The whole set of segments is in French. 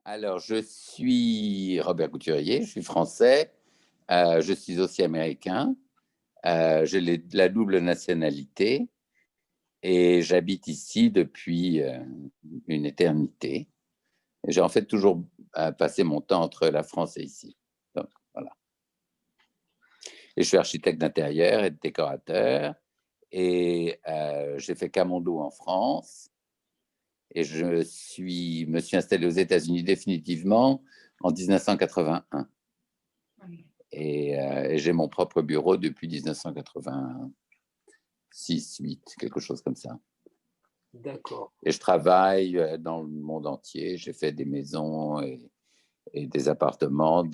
Alors, je suis Robert Couturier, je suis français, je suis aussi américain, j'ai la double nationalité et j'habite ici depuis une éternité. J'ai en fait toujours passé mon temps entre la France et ici. Donc, voilà. Et je suis architecte d'intérieur et décorateur et j'ai fait Camondo en France et me suis installé aux États-Unis définitivement en 1981. Et j'ai mon propre bureau depuis 1986, 8, quelque chose comme ça. D'accord. Et je travaille dans le monde entier. J'ai fait des maisons et des appartements.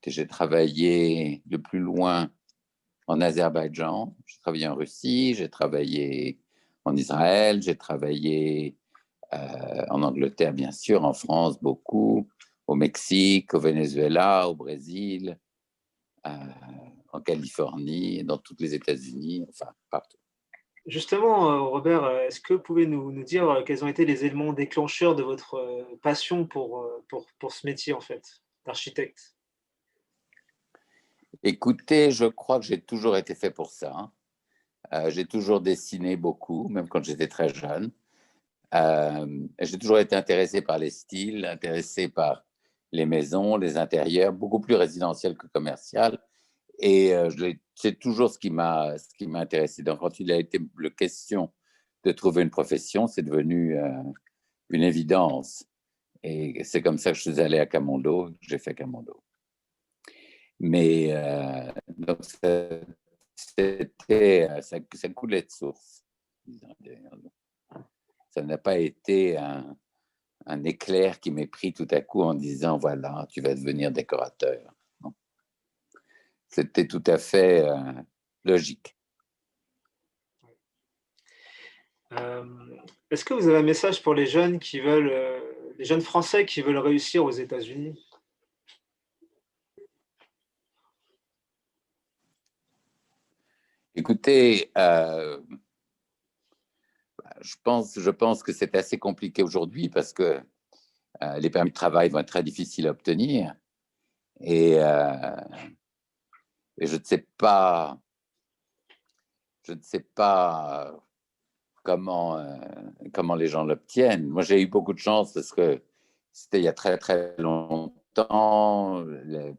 J'ai travaillé de plus loin en Azerbaïdjan, j'ai travaillé en Russie, j'ai travaillé en Israël, j'ai travaillé en Angleterre, bien sûr, en France, beaucoup, au Mexique, au Venezuela, au Brésil, en Californie, dans tous les États-Unis, enfin, partout. Justement, Robert, est-ce que vous pouvez nous dire quels ont été les éléments déclencheurs de votre passion pour ce métier, en fait, d'architecte? Écoutez, je crois que j'ai toujours été fait pour ça. J'ai toujours dessiné beaucoup, même quand j'étais très jeune. J'ai toujours été intéressé par les styles, intéressé par les maisons, les intérieurs, beaucoup plus résidentiel que commercial. Et c'est toujours ce qui m'a intéressé. Donc, quand il a été la question de trouver une profession, c'est devenu une évidence. Et c'est comme ça que je suis allé à Camondo, que j'ai fait Camondo. Mais donc, ça coulait de source. Ça n'a pas été un éclair qui m'est pris tout à coup en disant voilà, tu vas devenir décorateur. Non. C'était tout à fait logique. Est-ce que vous avez un message pour les jeunes les jeunes Français qui veulent réussir aux États-Unis? Écoutez, je pense que c'est assez compliqué aujourd'hui parce que les permis de travail vont être très difficiles à obtenir et, et je ne sais pas comment les gens l'obtiennent. Moi, j'ai eu beaucoup de chance parce que c'était il y a très très longtemps. La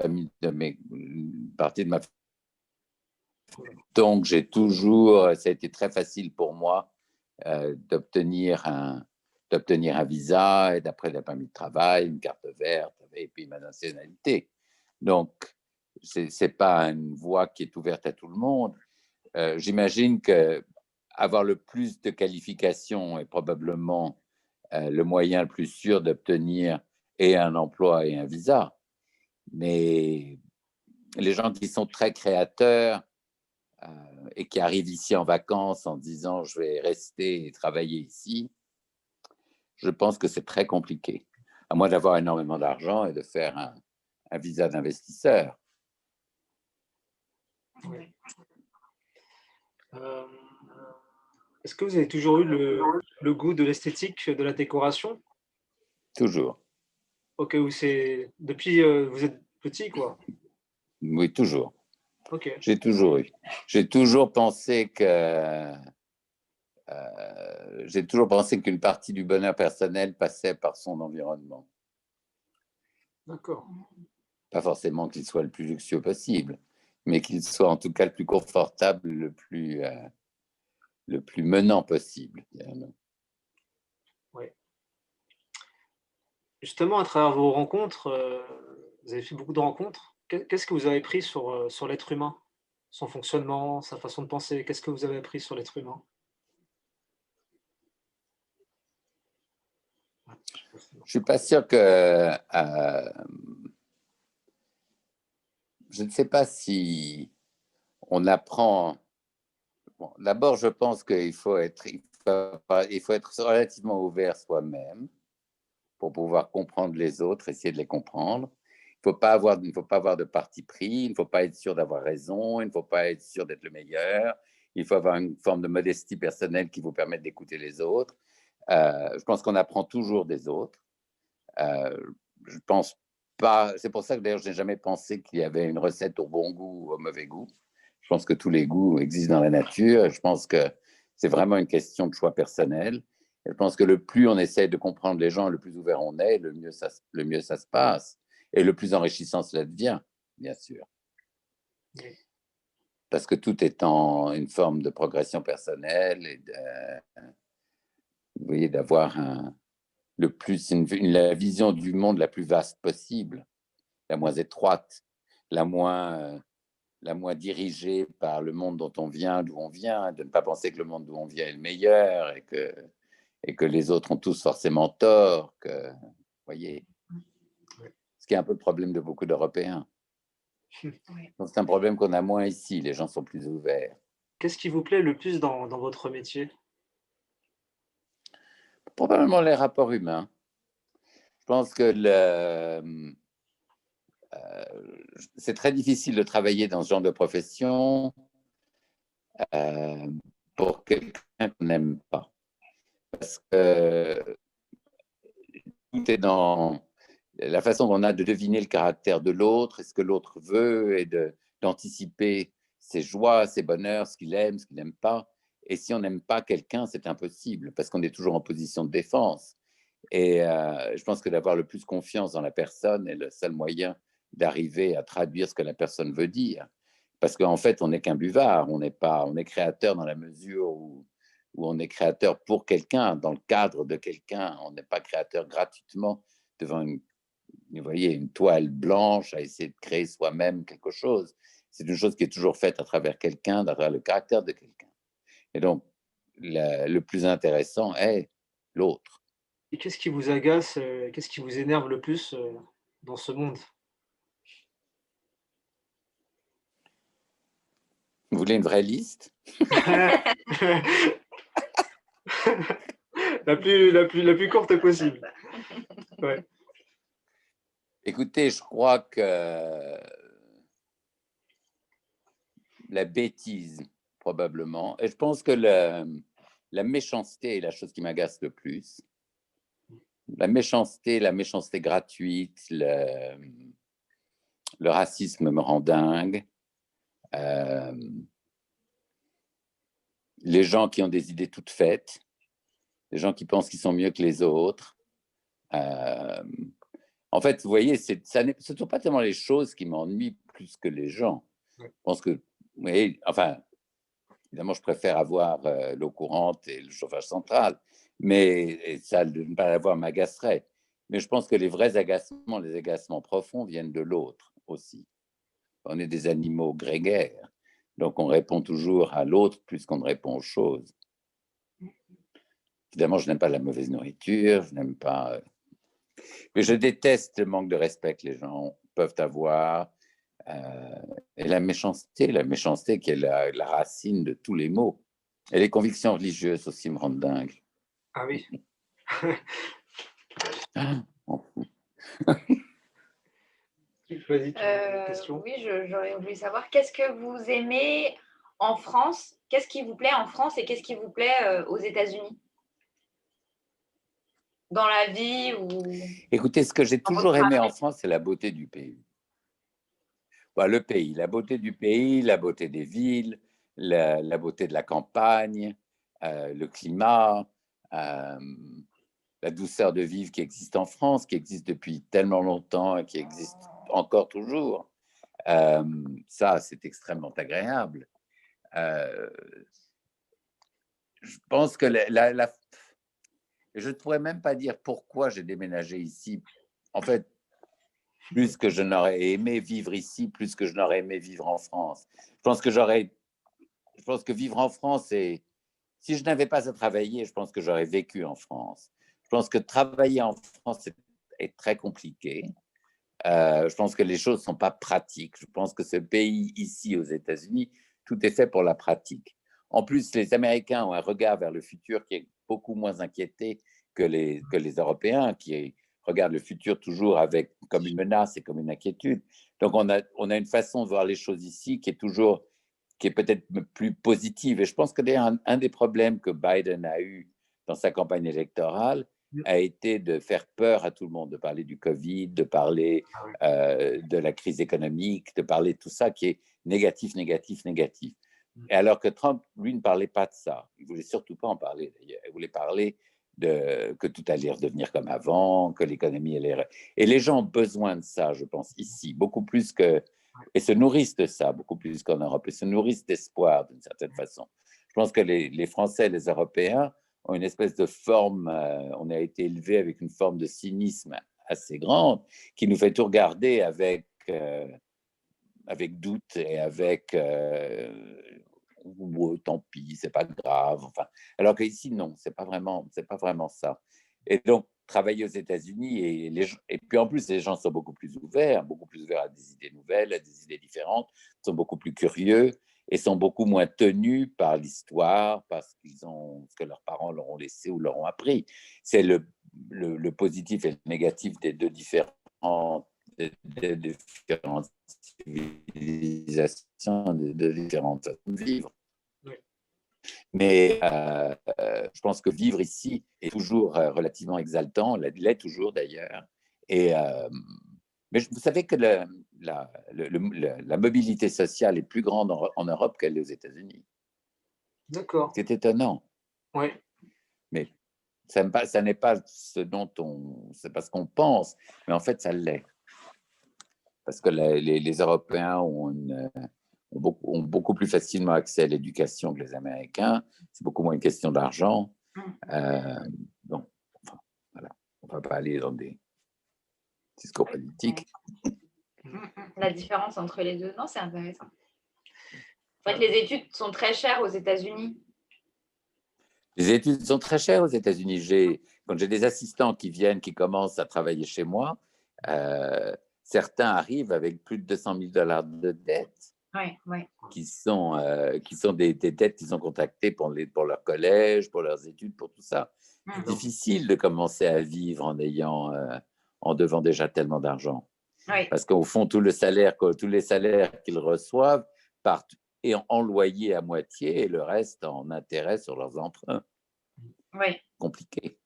famille une partie de ma donc ça a été très facile pour moi d'obtenir un visa et d'après le permis de travail, une carte verte et puis ma nationalité. Donc, c'est pas une voie qui est ouverte à tout le monde. J'imagine que avoir le plus de qualifications est probablement le moyen le plus sûr d'obtenir et un emploi et un visa. Mais les gens qui sont très créateurs et qui arrivent ici en vacances en disant je vais rester et travailler ici, je pense que c'est très compliqué, à moins d'avoir énormément d'argent et de faire un visa d'investisseur. Oui. Est-ce que vous avez toujours eu le goût de l'esthétique de la décoration? Toujours. Ok, ou c'est depuis vous êtes petit, quoi. Oui, toujours. Ok. J'ai toujours eu. J'ai toujours pensé qu'une partie du bonheur personnel passait par son environnement. D'accord. Pas forcément qu'il soit le plus luxueux possible, mais qu'il soit en tout cas le plus confortable, le plus menant possible. Oui. Justement, à travers vos rencontres, vous avez fait beaucoup de rencontres. Qu'est-ce que vous avez appris sur l'être humain? Son fonctionnement, sa façon de penser? Qu'est-ce que vous avez appris sur l'être humain? Je suis pas sûr que je ne sais pas si on apprend. Bon, d'abord, je pense qu'il faut être relativement ouvert soi-même pour pouvoir comprendre les autres, essayer de les comprendre. Il ne faut pas avoir de parti pris, il ne faut pas être sûr d'avoir raison, il ne faut pas être sûr d'être le meilleur. Il faut avoir une forme de modestie personnelle qui vous permette d'écouter les autres. Je pense qu'on apprend toujours des autres. Euh, je pense pas. C'est pour ça que d'ailleurs, je n'ai jamais pensé qu'il y avait une recette au bon goût ou au mauvais goût. Je pense que tous les goûts existent dans la nature. Je pense que c'est vraiment une question de choix personnel. Et je pense que le plus on essaie de comprendre les gens, le plus ouvert on est, le mieux ça se passe. Et le plus enrichissant cela devient, bien sûr. Oui. Parce que tout est en une forme de progression personnelle et vous voyez, d'avoir la vision du monde la plus vaste possible, la moins étroite, la moins, la moins dirigée par le monde dont on vient, d'où on vient, de ne pas penser que le monde d'où on vient est le meilleur et que les autres ont tous forcément tort, vous voyez, ce qui est un peu le problème de beaucoup d'Européens. Donc c'est un problème qu'on a moins ici, les gens sont plus ouverts. Qu'est-ce qui vous plaît le plus dans votre métier? Probablement les rapports humains. Je pense que c'est très difficile de travailler dans ce genre de profession pour quelqu'un qu'on n'aime pas. Parce que tout est dans la façon qu'on a de deviner le caractère de l'autre et ce que l'autre veut et d'anticiper ses joies, ses bonheurs, ce qu'il aime, ce qu'il n'aime pas. Et si on n'aime pas quelqu'un, c'est impossible parce qu'on est toujours en position de défense. Et je pense que d'avoir le plus confiance dans la personne est le seul moyen d'arriver à traduire ce que la personne veut dire. Parce qu'en fait, on n'est qu'un buvard, on est créateur dans la mesure où on est créateur pour quelqu'un, dans le cadre de quelqu'un. On n'est pas créateur gratuitement devant vous voyez, une toile blanche à essayer de créer soi-même quelque chose. C'est une chose qui est toujours faite à travers quelqu'un, à travers le caractère de quelqu'un. Et donc, le plus intéressant est l'autre. Et qu'est-ce qui vous agace, qu'est-ce qui vous énerve le plus, dans ce monde? Vous voulez une vraie liste? La plus courte possible. Ouais. Écoutez, je crois que la bêtise, probablement. Et je pense que la méchanceté est la chose qui m'agace le plus. La méchanceté gratuite, le racisme me rend dingue. Les gens qui ont des idées toutes faites, les gens qui pensent qu'ils sont mieux que les autres. En fait, vous voyez, ce ne sont pas tellement les choses qui m'ennuient plus que les gens. Je pense que, oui, enfin, évidemment, je préfère avoir l'eau courante et le chauffage central, mais ça, de ne pas l'avoir m'agacerait. Mais je pense que les vrais agacements, les agacements profonds viennent de l'autre aussi. On est des animaux grégaires, donc on répond toujours à l'autre plus qu'on ne répond aux choses. Évidemment, je n'aime pas la mauvaise nourriture, je n'aime pas... mais je déteste le manque de respect que les gens peuvent avoir. Et la méchanceté qui est la racine de tous les maux. Et les convictions religieuses aussi me rendent dingue. Ah oui. Vas-y, tu as une question? Oui, j'aurais voulu savoir qu'est-ce que vous aimez en France? Qu'est-ce qui vous plaît en France et qu'est-ce qui vous plaît, aux États-Unis? Dans la vie ou Écoutez, ce que j'ai dans votre toujours aimé en travail? France, c'est la beauté du pays. Le pays, la beauté du pays, la beauté des villes, la beauté de la campagne, le climat, la douceur de vivre qui existe en France, qui existe depuis tellement longtemps et qui existe encore toujours. Ça, c'est extrêmement agréable. Je pense que je ne pourrais même pas dire pourquoi j'ai déménagé ici. En fait, plus que je n'aurais aimé vivre ici, plus que je n'aurais aimé vivre en France. Je pense que vivre en France, si je n'avais pas à travailler, je pense que j'aurais vécu en France. Je pense que travailler en France est très compliqué. Je pense que les choses ne sont pas pratiques. Je pense que ce pays, ici aux États-Unis, tout est fait pour la pratique. En plus, les Américains ont un regard vers le futur qui est beaucoup moins inquiété que les Européens, qui regardent le futur toujours comme une menace et comme une inquiétude. Donc, on a une façon de voir les choses ici qui est peut-être plus positive. Et je pense que d'ailleurs, un des problèmes que Biden a eu dans sa campagne électorale a été de faire peur à tout le monde, de parler du Covid, de parler de la crise économique, de parler de tout ça qui est négatif, négatif, négatif. Et alors que Trump, lui, ne parlait pas de ça. Il ne voulait surtout pas en parler, d'ailleurs. Il voulait parler que tout allait redevenir comme avant, que l'économie allait... Et les gens ont besoin de ça, je pense, ici, beaucoup plus que... Et se nourrissent de ça, beaucoup plus qu'en Europe, et se nourrissent d'espoir, d'une certaine façon. Je pense que les Français et les Européens ont une espèce de forme, on a été élevé avec une forme de cynisme assez grande, qui nous fait tout regarder avec doute et avec tant pis, c'est pas grave. Enfin, alors qu'ici, non, c'est pas vraiment ça. Et donc, travailler aux États-Unis, et puis en plus, les gens sont beaucoup plus ouverts à des idées nouvelles, à des idées différentes, sont beaucoup plus curieux et sont beaucoup moins tenus par l'histoire, parce qu'ils ont ce que leurs parents leur ont laissé ou leur ont appris. C'est le positif et le négatif des différentes civilisations, de différentes façons de vivre. Oui. Mais je pense que vivre ici est toujours relativement exaltant, l'est toujours d'ailleurs. Mais vous savez que la mobilité sociale est plus grande en Europe qu'elle est aux États-Unis. D'accord. C'est étonnant. Oui. Mais ça n'est pas c'est pas ce qu'on pense, mais en fait, ça l'est. Parce que les Européens ont beaucoup plus facilement accès à l'éducation que les Américains. C'est beaucoup moins une question d'argent. Donc, enfin, voilà. On ne va pas aller dans des discours politiques. La différence entre les deux, non, c'est intéressant. C'est vrai que les études sont très chères aux États-Unis. Les études sont très chères aux États-Unis. Quand j'ai des assistants qui viennent, qui commencent à travailler chez moi, certains arrivent avec plus de $200 000 de dettes. Oui. Qui sont des dettes qu'ils ont contractées pour leur collège, pour leurs études, pour tout ça. C'est difficile de commencer à vivre en devant déjà tellement d'argent. Oui. Parce qu'au fond, tous les salaires qu'ils reçoivent partent et en loyer à moitié et le reste en intérêt sur leurs emprunts. Oui. Compliqué.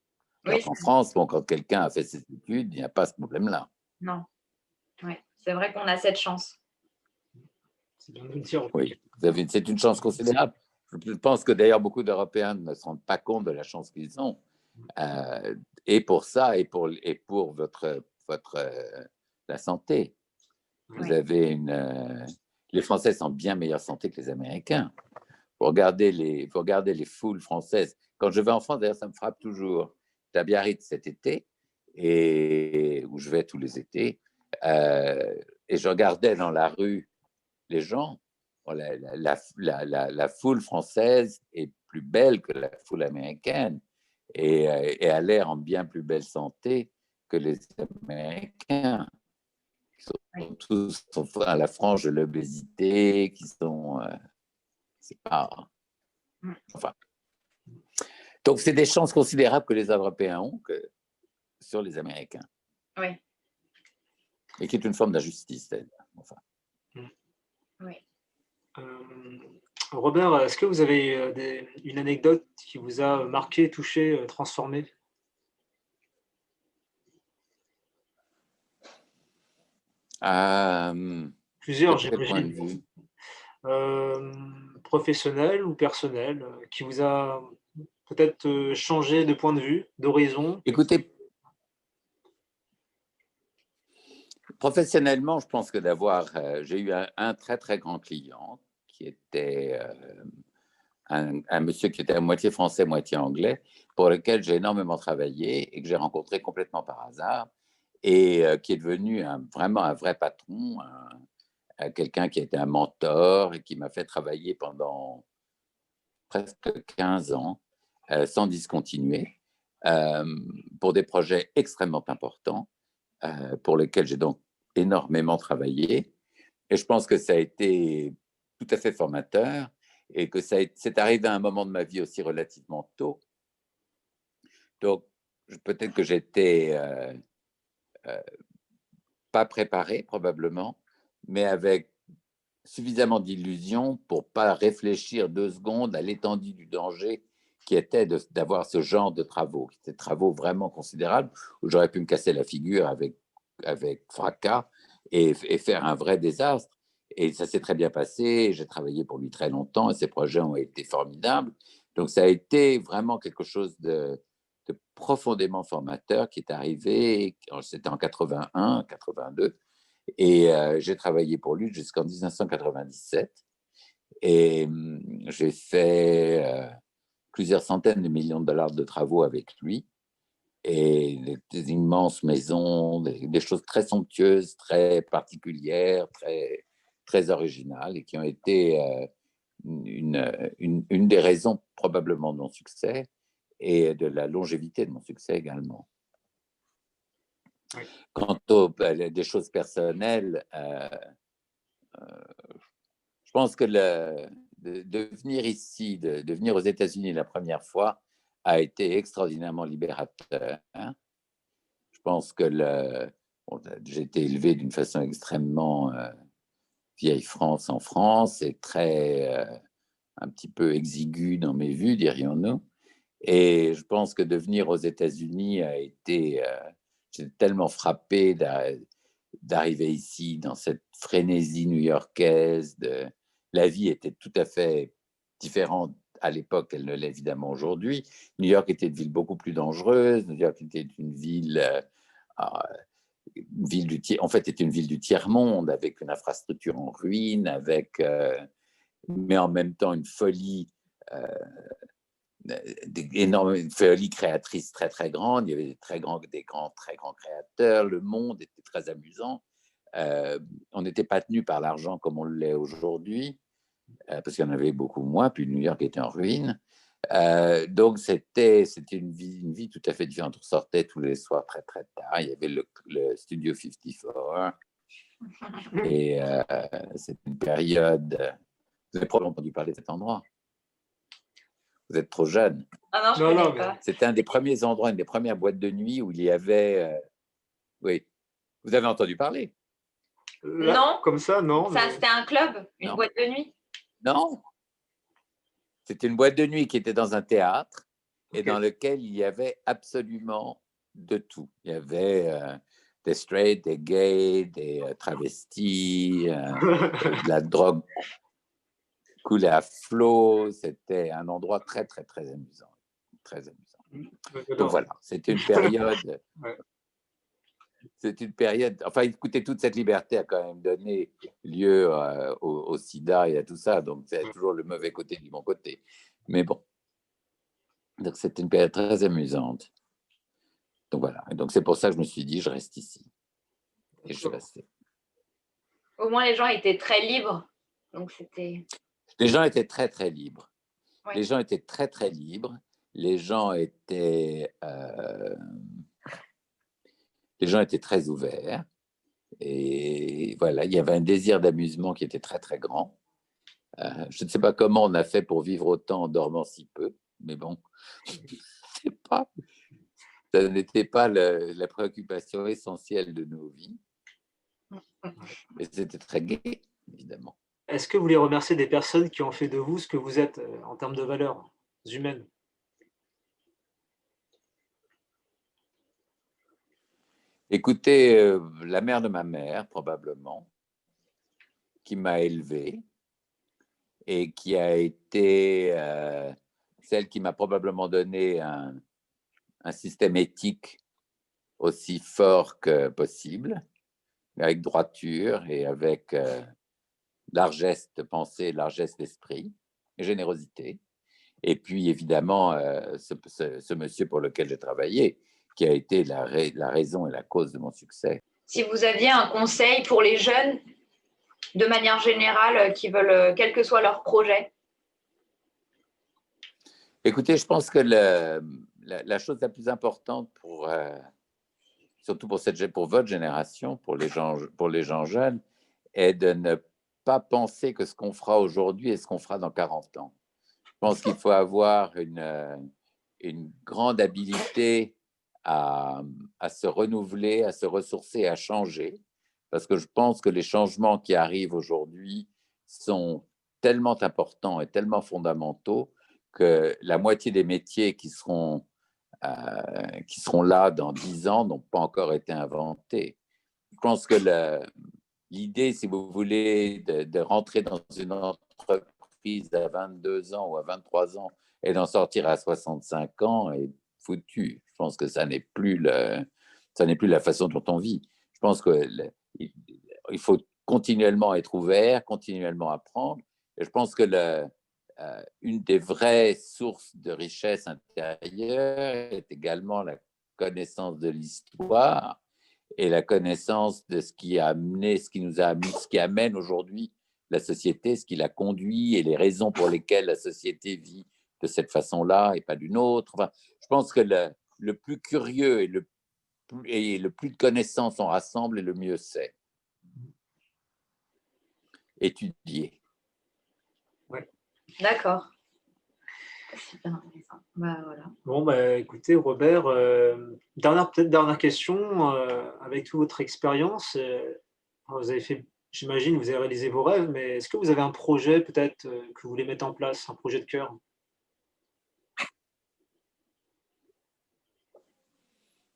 Alors qu'en France, quand quelqu'un a fait ses études, il n'y a pas ce problème-là. Non. Oui. C'est vrai qu'on a cette chance. C'est bien de le dire. Oui, c'est une chance considérable. Je pense que d'ailleurs beaucoup d'Européens ne se rendent pas compte de la chance qu'ils ont. Et pour ça, et pour la santé. Vous avez les Français sont bien meilleure santé que les Américains. Vous regardez les foules françaises. Quand je vais en France, d'ailleurs, ça me frappe toujours. J'étais à Biarritz cet été, où je vais tous les étés, et je regardais dans la rue les gens. La foule française est plus belle que la foule américaine et a l'air en bien plus belle santé que les Américains, qui sont tous à la frange de l'obésité, qui sont... c'est pas... Enfin. Donc, c'est des chances considérables que les Européens ont sur les Américains. Oui. Et qui est une forme d'injustice. Enfin. Oui. Robert, est-ce que vous avez une anecdote qui vous a marqué, touché, transformé? Plusieurs, j'imagine. Professionnel ou personnel, qui vous a peut-être changé de point de vue, d'horizon? Écoutez, professionnellement, je pense que j'ai eu un très très grand client qui était un monsieur qui était à moitié français, moitié anglais, pour lequel j'ai énormément travaillé et que j'ai rencontré complètement par hasard, et qui est devenu vraiment un vrai patron, quelqu'un qui a été un mentor et qui m'a fait travailler pendant presque 15 ans sans discontinuer pour des projets extrêmement importants pour lesquels j'ai donc énormément travaillé. Et je pense que ça a été tout à fait formateur et que c'est arrivé à un moment de ma vie aussi relativement tôt. Donc, peut-être que j'étais pas préparé probablement, mais avec suffisamment d'illusions pour pas réfléchir 2 secondes à l'étendue du danger qui était d'avoir ce genre de travaux, qui étaient des travaux vraiment considérables, où j'aurais pu me casser la figure avec fracas et faire un vrai désastre. Et ça s'est très bien passé, j'ai travaillé pour lui très longtemps et ses projets ont été formidables. Donc ça a été vraiment quelque chose de profondément formateur qui est arrivé, c'était en 81, 82, et j'ai travaillé pour lui jusqu'en 1997. Et j'ai fait plusieurs centaines de millions de dollars de travaux avec lui, et des immenses maisons, des choses très somptueuses, très particulières, très originales, et qui ont été une des raisons probablement de mon succès et de la longévité de mon succès également. Oui. Quant aux des choses personnelles, je pense que de venir ici, de venir aux États-Unis la première fois, a été extraordinairement libérateur. Je pense que j'ai été élevé d'une façon extrêmement vieille France en France et un petit peu exigu dans mes vues, dirions-nous. Et je pense que de venir aux États-Unis a été... J'étais tellement frappé d'arriver ici dans cette frénésie new-yorkaise. La vie était tout à fait différente à l'époque qu'elle ne l'est évidemment aujourd'hui. New York était une ville beaucoup plus dangereuse. New York était une ville en fait, était une ville du tiers-monde, avec une infrastructure en ruine, mais en même temps une folie une folie créatrice très très grande. Il y avait des très grands créateurs. Le monde était très amusant. On n'était pas tenu par l'argent comme on l'est aujourd'hui, parce qu'il y en avait beaucoup moins. Puis New York était en ruine. Donc c'était une vie tout à fait différente. On sortait tous les soirs très très tard. Il y avait le Studio 54. Et c'était une période. Vous avez probablement entendu parler de cet endroit. Vous êtes trop jeune. Ah non, je ne connais pas. C'était un des premiers endroits, une des premières boîtes de nuit où il y avait... oui, vous avez entendu parler? Là, non. Comme ça, non. Ça, c'était un club, une boîte de nuit? Non. C'était une boîte de nuit qui était dans un théâtre et dans lequel il y avait absolument de tout. Il y avait des straight, des gays, des travestis, de la drogue coulait à flot. C'était un endroit très, très, très amusant. Très amusant. Donc voilà, c'était une période... Ouais. C'est une période... Enfin, écoutez, toute cette liberté a quand même donné lieu au sida et à tout ça. Donc, c'est toujours le mauvais côté du bon côté. Mais bon. Donc, c'était une période très amusante. Donc, voilà. Et donc, c'est pour ça que je me suis dit, je reste ici. Et je suis resté. Au moins, les gens étaient très libres. Donc, c'était... Les gens étaient très, très libres. Oui. Les gens étaient très, très libres. Les gens étaient très ouverts. Et voilà, il y avait un désir d'amusement qui était très, très grand. Je ne sais pas comment on a fait pour vivre autant en dormant si peu, mais bon, ça n'était pas la préoccupation essentielle de nos vies. Et c'était très gai, évidemment. Est-ce que vous voulez remercier des personnes qui ont fait de vous ce que vous êtes en termes de valeurs humaines? Écoutez, la mère de ma mère, probablement, qui m'a élevé et qui a été celle qui m'a probablement donné un système éthique aussi fort que possible, avec droiture et avec largesse de pensée, largesse d'esprit, générosité. Et puis, évidemment, ce monsieur pour lequel j'ai travaillé, qui a été la raison et la cause de mon succès. Si vous aviez un conseil pour les jeunes, de manière générale, qui veulent, quel que soit leur projet? Écoutez, je pense que la chose la plus importante surtout pour votre génération, pour les gens jeunes, est de ne pas penser que ce qu'on fera aujourd'hui est ce qu'on fera dans 40 ans. Je pense qu'il faut avoir une grande habileté à se renouveler, à se ressourcer, à changer, parce que je pense que les changements qui arrivent aujourd'hui sont tellement importants et tellement fondamentaux que la moitié des métiers qui seront là dans 10 ans n'ont pas encore été inventés. Je pense que l'idée, si vous voulez, de rentrer dans une entreprise à 22 ans ou à 23 ans et d'en sortir à 65 ans est foutue. Je pense que ça n'est plus la façon dont on vit. Je pense qu'il faut continuellement être ouvert, continuellement apprendre. Et je pense que une des vraies sources de richesse intérieure est également la connaissance de l'histoire et la connaissance de ce qui amène aujourd'hui la société, ce qui la conduit et les raisons pour lesquelles la société vit de cette façon-là et pas d'une autre. Enfin, je pense que le plus curieux et le plus de connaissances on rassemble, et le mieux c'est. Étudier. Oui. D'accord. Super intéressant. Voilà. Bon, écoutez, Robert, dernière question. Avec toute votre expérience, vous avez fait, j'imagine, vous avez réalisé vos rêves, mais est-ce que vous avez un projet peut-être que vous voulez mettre en place, un projet de cœur?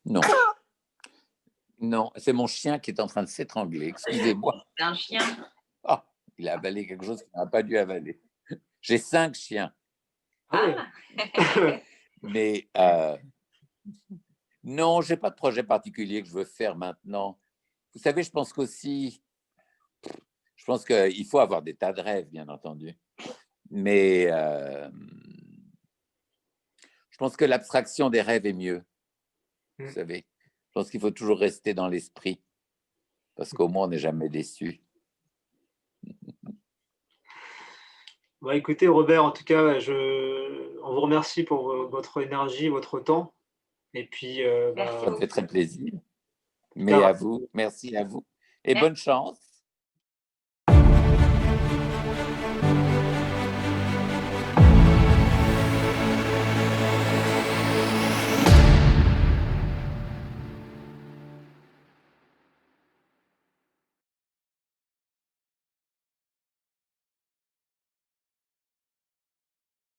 Non. Non, c'est mon chien qui est en train de s'étrangler. Excusez-moi. C'est un chien. Oh, il a avalé quelque chose qu'il n'a pas dû avaler. J'ai 5 chiens. Mais non, je n'ai pas de projet particulier que je veux faire maintenant. Vous savez, je pense qu'il faut avoir des tas de rêves, bien entendu. Mais je pense que l'abstraction des rêves est mieux. Vous savez, je pense qu'il faut toujours rester dans l'esprit, parce qu'au moins, on n'est jamais déçu. Écoutez, Robert, en tout cas, on vous remercie pour votre énergie, votre temps. Et puis, ça me fait très plaisir. Mais à vous, merci à vous. Et bonne chance.